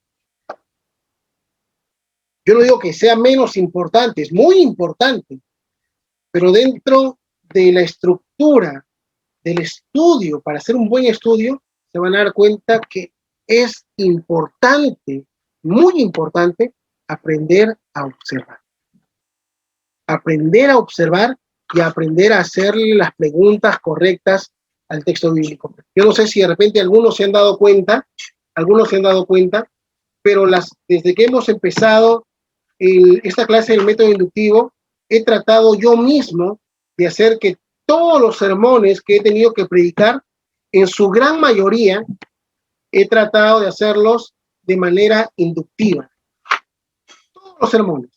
A: Yo no digo que sea menos importante, es muy importante, pero dentro de la estructura del estudio, para hacer un buen estudio, se van a dar cuenta que es importante, muy importante, aprender a observar. Aprender a observar y aprender a hacerle las preguntas correctas al texto bíblico. Yo no sé si de repente algunos se han dado cuenta, pero desde que hemos empezado esta clase del método inductivo, he tratado yo mismo de hacer que todos los sermones que he tenido que predicar, en su gran mayoría, he tratado de hacerlos de manera inductiva. Todos los sermones.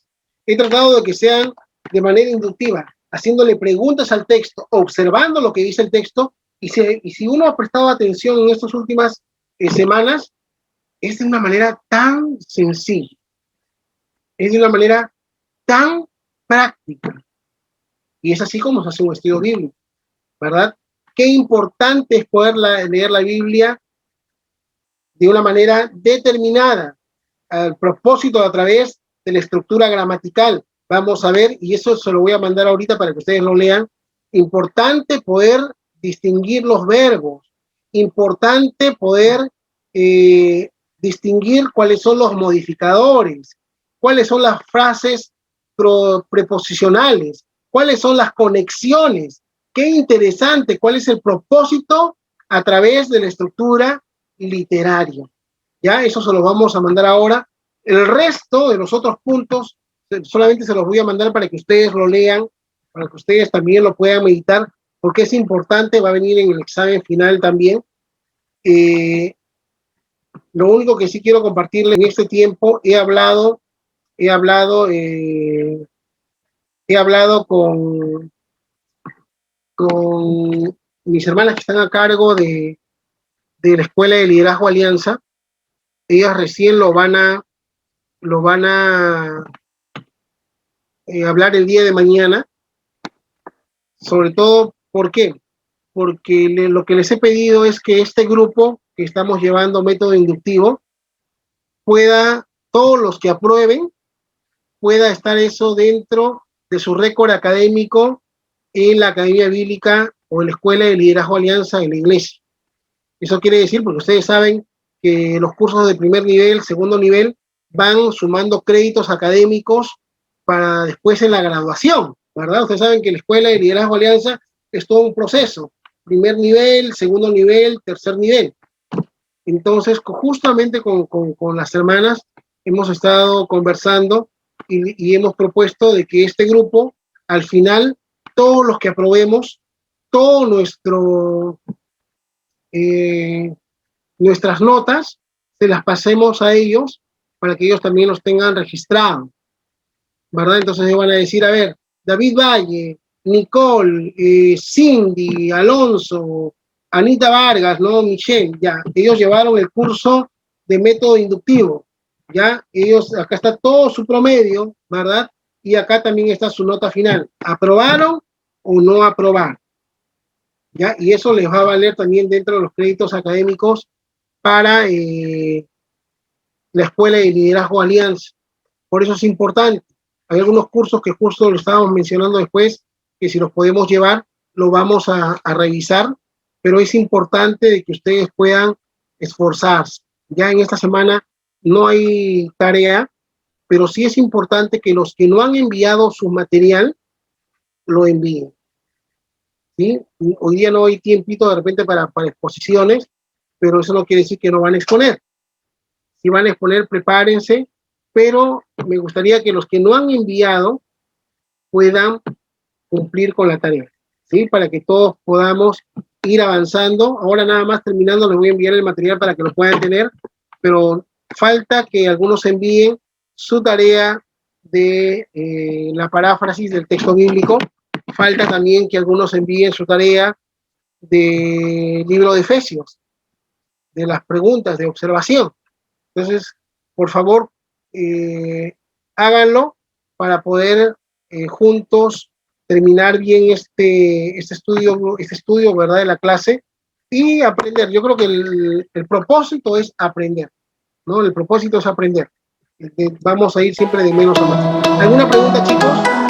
A: He tratado de que sean de manera inductiva, haciéndole preguntas al texto, observando lo que dice el texto, y si uno ha prestado atención en estas últimas semanas, es de una manera tan sencilla, es de una manera tan práctica, y es así como se hace un estudio bíblico, ¿verdad? Qué importante es poder leer la Biblia de una manera determinada, al propósito a través de la estructura gramatical. Vamos a ver, y eso se lo voy a mandar ahorita para que ustedes lo lean. Importante poder distinguir los verbos, importante poder distinguir cuáles son los modificadores, cuáles son las frases preposicionales, cuáles son las conexiones. Qué interesante, cuál es el propósito a través de la estructura literaria. Ya, eso se lo vamos a mandar ahora. El resto de los otros puntos solamente se los voy a mandar para que ustedes lo lean, para que ustedes también lo puedan meditar, porque es importante, va a venir en el examen final también. Lo único que sí quiero compartirles en este tiempo, he hablado con mis hermanas que están a cargo de la Escuela de Liderazgo Alianza. Ellas recién lo van a hablar el día de mañana, sobre todo, ¿por qué? Porque lo que les he pedido es que este grupo que estamos llevando método inductivo todos los que aprueben, pueda estar eso dentro de su récord académico en la Academia Bíblica o en la Escuela de Liderazgo Alianza en la iglesia. Eso quiere decir, porque ustedes saben que los cursos de primer nivel, segundo nivel, van sumando créditos académicos para después en la graduación, ¿verdad? Ustedes saben que la Escuela de Liderazgo Alianza es todo un proceso, primer nivel, segundo nivel, tercer nivel. Entonces, justamente con las hermanas hemos estado conversando y hemos propuesto de que este grupo, al final, todos los que aprobemos, todo nuestras notas, se las pasemos a ellos para que ellos también los tengan registrados, ¿verdad? Entonces ellos van a decir, a ver, David Valle, Nicole, Cindy, Alonso, Anita Vargas, ¿no? Michelle, ya, ellos llevaron el curso de método inductivo, ya, acá está todo su promedio, ¿verdad? Y acá también está su nota final, ¿aprobaron o no aprobaron? ¿Ya? Y eso les va a valer también dentro de los créditos académicos para la Escuela de Liderazgo Alianza. Por eso es importante. Hay algunos cursos que justo lo estábamos mencionando después, que si los podemos llevar, lo vamos a revisar, pero es importante de que ustedes puedan esforzarse. Ya en esta semana no hay tarea, pero sí es importante que los que no han enviado su material, lo envíen. ¿Sí? Hoy día no hay tiempito de repente para exposiciones, pero eso no quiere decir que no van a exponer. Si van a exponer, prepárense, pero me gustaría que los que no han enviado puedan cumplir con la tarea, ¿sí? Para que todos podamos ir avanzando. Ahora nada más terminando, les voy a enviar el material para que lo puedan tener, pero falta que algunos envíen su tarea de la paráfrasis del texto bíblico. Falta también que algunos envíen su tarea del libro de Efesios, de las preguntas de observación. Entonces, por favor, háganlo para poder juntos terminar bien este estudio, ¿verdad?, de la clase y aprender. Yo creo que el propósito es aprender, ¿no? El propósito es aprender. Vamos a ir siempre de menos a más. ¿Alguna pregunta, chicos?